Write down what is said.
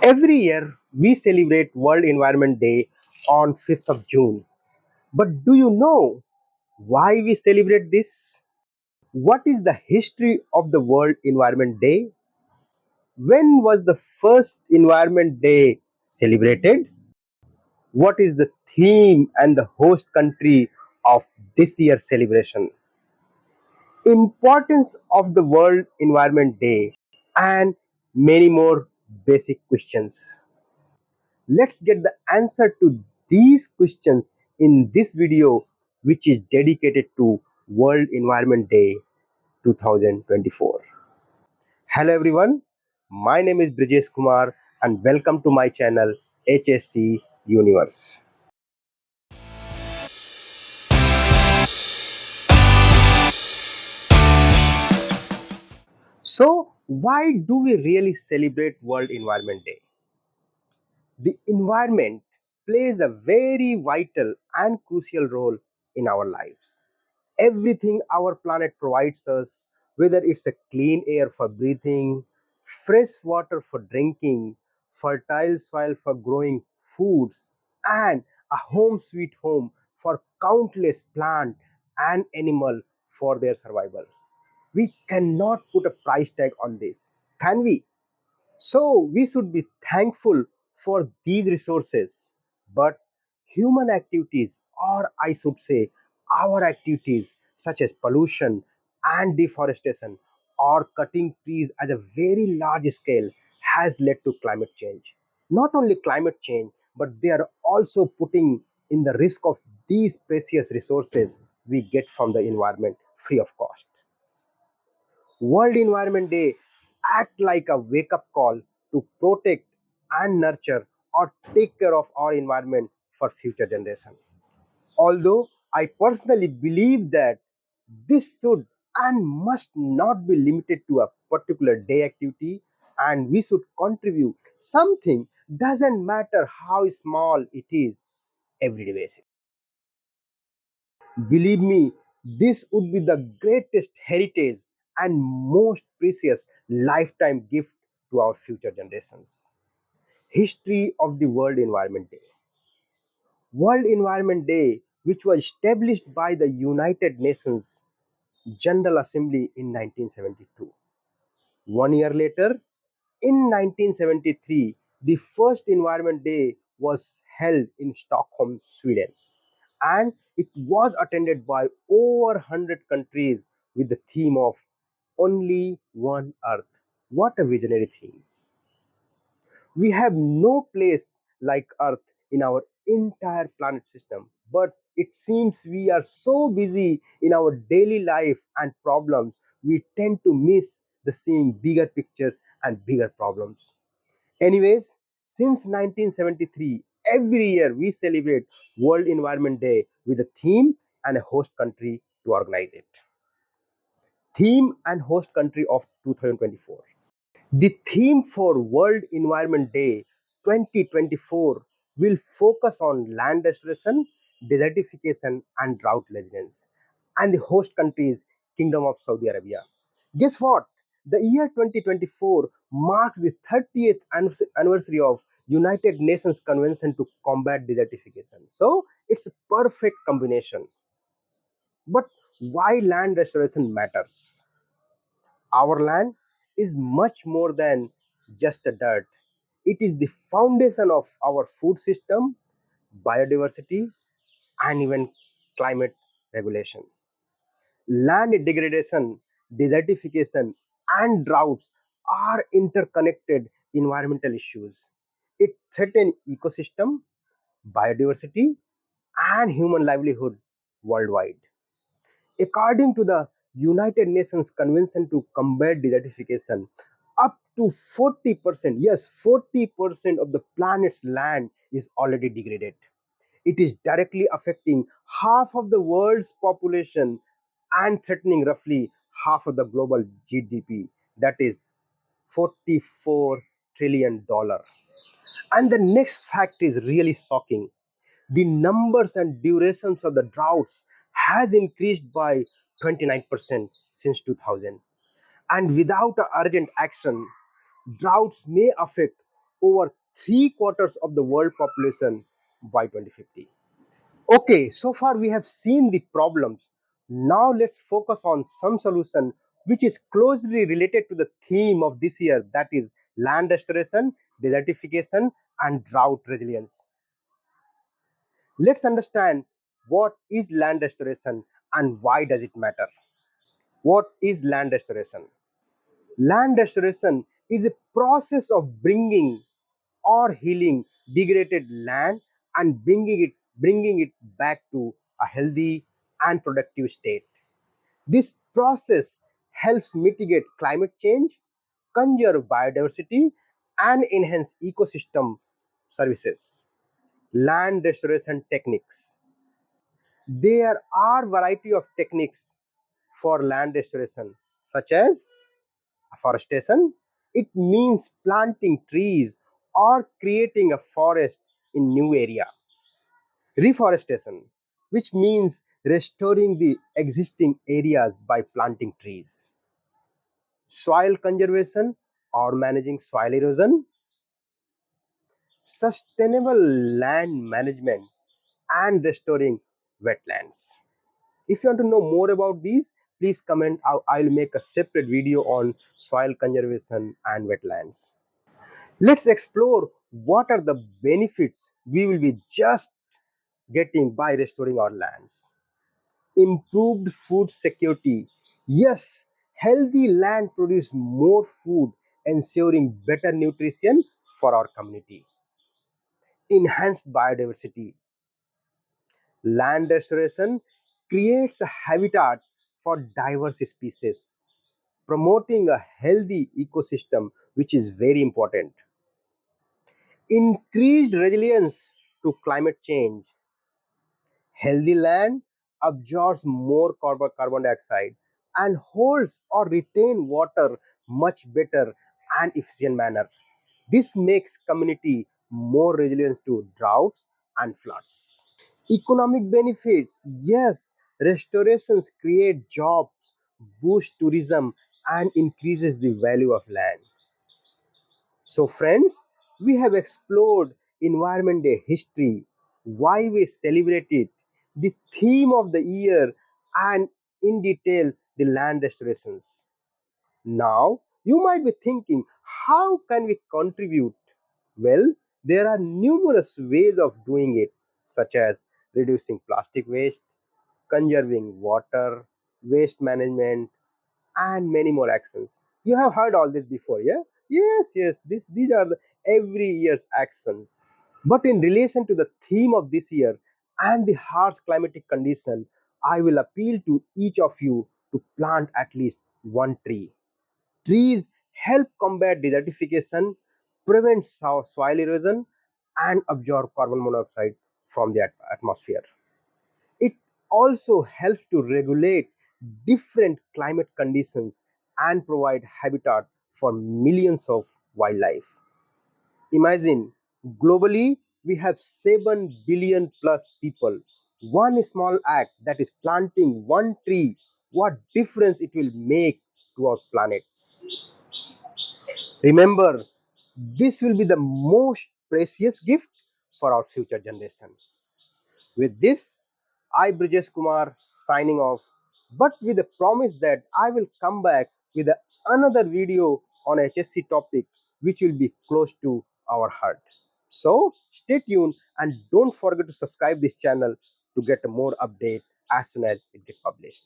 Every year, we celebrate World Environment Day on 5th of June. But do you know why we celebrate this? What is the history of the World Environment Day? When was the first Environment Day celebrated? What is the theme and the host country of this year's celebration? Importance of the World Environment Day, and many more basic questions. Let's get the answer to these questions in this video, which is dedicated to World Environment Day 2024. Hello everyone, my name is Brijesh Kumar and welcome to my channel HSC Universe. So, why do we really celebrate World Environment Day? The environment plays a very vital and crucial role in our lives. Everything our planet provides us, whether it's a clean air for breathing, fresh water for drinking, fertile soil for growing foods, and a home sweet home for countless plant and animal for their survival. We cannot put a price tag on this, can we? So we should be thankful for these resources. But human activities, or I should say, our activities such as pollution and deforestation or cutting trees at a very large scale has led to climate change. Not only climate change, but they are also putting in the risk of these precious resources we get from the environment free of cost. World Environment Day act like a wake up call to protect and nurture or take care of our environment for future generations. Although I personally believe that this should and must not be limited to a particular day activity, and we should contribute something, doesn't matter how small it is, everyday basis. Believe me, this would be the greatest heritage and most precious lifetime gift to our future generations. History of the World Environment Day. World Environment Day, which was established by the United Nations General Assembly in 1972. 1 year later, in 1973, the first Environment Day was held in Stockholm, Sweden, and it was attended by over 100 countries with the theme of Only One Earth. What a visionary theme! We have no place like Earth in our entire planet system, but it seems we are so busy in our daily life and problems, we tend to miss the seeing bigger pictures and bigger problems. Anyways, since 1973, every year we celebrate World Environment Day with a theme and a host country to organize it. Theme and host country of 2024. The theme for World Environment Day 2024 will focus on land restoration, desertification, and drought resilience. And the host country is Kingdom of Saudi Arabia. Guess what? The year 2024 marks the 30th anniversary of United Nations Convention to combat desertification. So it's a perfect combination. But why land restoration matters? Our land is much more than just a dirt. It is the foundation of our food system, biodiversity, and even climate regulation. Land degradation, desertification, and droughts are interconnected environmental issues. It threatens ecosystem, biodiversity, and human livelihood worldwide. According to the United Nations Convention to Combat Desertification, up to 40%, yes, 40% of the planet's land is already degraded. It is directly affecting half of the world's population and threatening roughly half of the global GDP, that is $44 trillion. And the next fact is really shocking. The numbers and durations of the droughts has increased by 29% since 2000. And without a urgent action, droughts may affect over three quarters of the world population by 2050. Okay, so far we have seen the problems. Now let's focus on some solution which is closely related to the theme of this year, that is land restoration, desertification, and drought resilience. Let's understand what is land restoration and why does it matter. What is land restoration? Land restoration is a process of bringing or healing degraded land and bringing it back to a healthy and productive state. This process helps mitigate climate change, conserve biodiversity, and enhance ecosystem services. Land restoration techniques. There are variety of techniques for land restoration, such as afforestation. It means planting trees or creating a forest in new area. Reforestation, which means restoring the existing areas by planting trees. Soil conservation or managing soil erosion. Sustainable land management and restoring wetlands. If you want to know more about these, please comment. I'll make a separate video on soil conservation and wetlands. Let's explore what are the benefits we will be just getting by restoring our lands. Improved food security. Yes, healthy land produce more food, ensuring better nutrition for our community. Enhanced biodiversity. Land restoration creates a habitat for diverse species, promoting a healthy ecosystem, which is very important. Increased resilience to climate change. Healthy land absorbs more carbon dioxide and holds or retain water much better and efficient manner. This makes community more resilient to droughts and floods. Economic benefits, yes, restorations create jobs, boost tourism, and increases the value of land. So, friends, we have explored Environment Day history, why we celebrate it, the theme of the year, and in detail the land restorations. Now, you might be thinking, how can we contribute? Well, there are numerous ways of doing it, such as reducing plastic waste, conserving water, waste management, and many more actions. You have heard all this before, yeah? Yes, yes, these are the every year's actions. But in relation to the theme of this year and the harsh climatic condition, I will appeal to each of you to plant at least one tree. Trees help combat desertification, prevent soil erosion, and absorb carbon monoxide from the atmosphere. It also helps to regulate different climate conditions and provide habitat for millions of wildlife. Imagine, globally, we have 7 billion plus people. One small act, that is planting one tree, what difference it will make to our planet. Remember, this will be the most precious gift for our future generation. With this, I, Brijesh Kumar, signing off, but with a promise that I will come back with another video on HSC topic which will be close to our heart. So stay tuned and don't forget to subscribe this channel to get more update as soon as it gets published.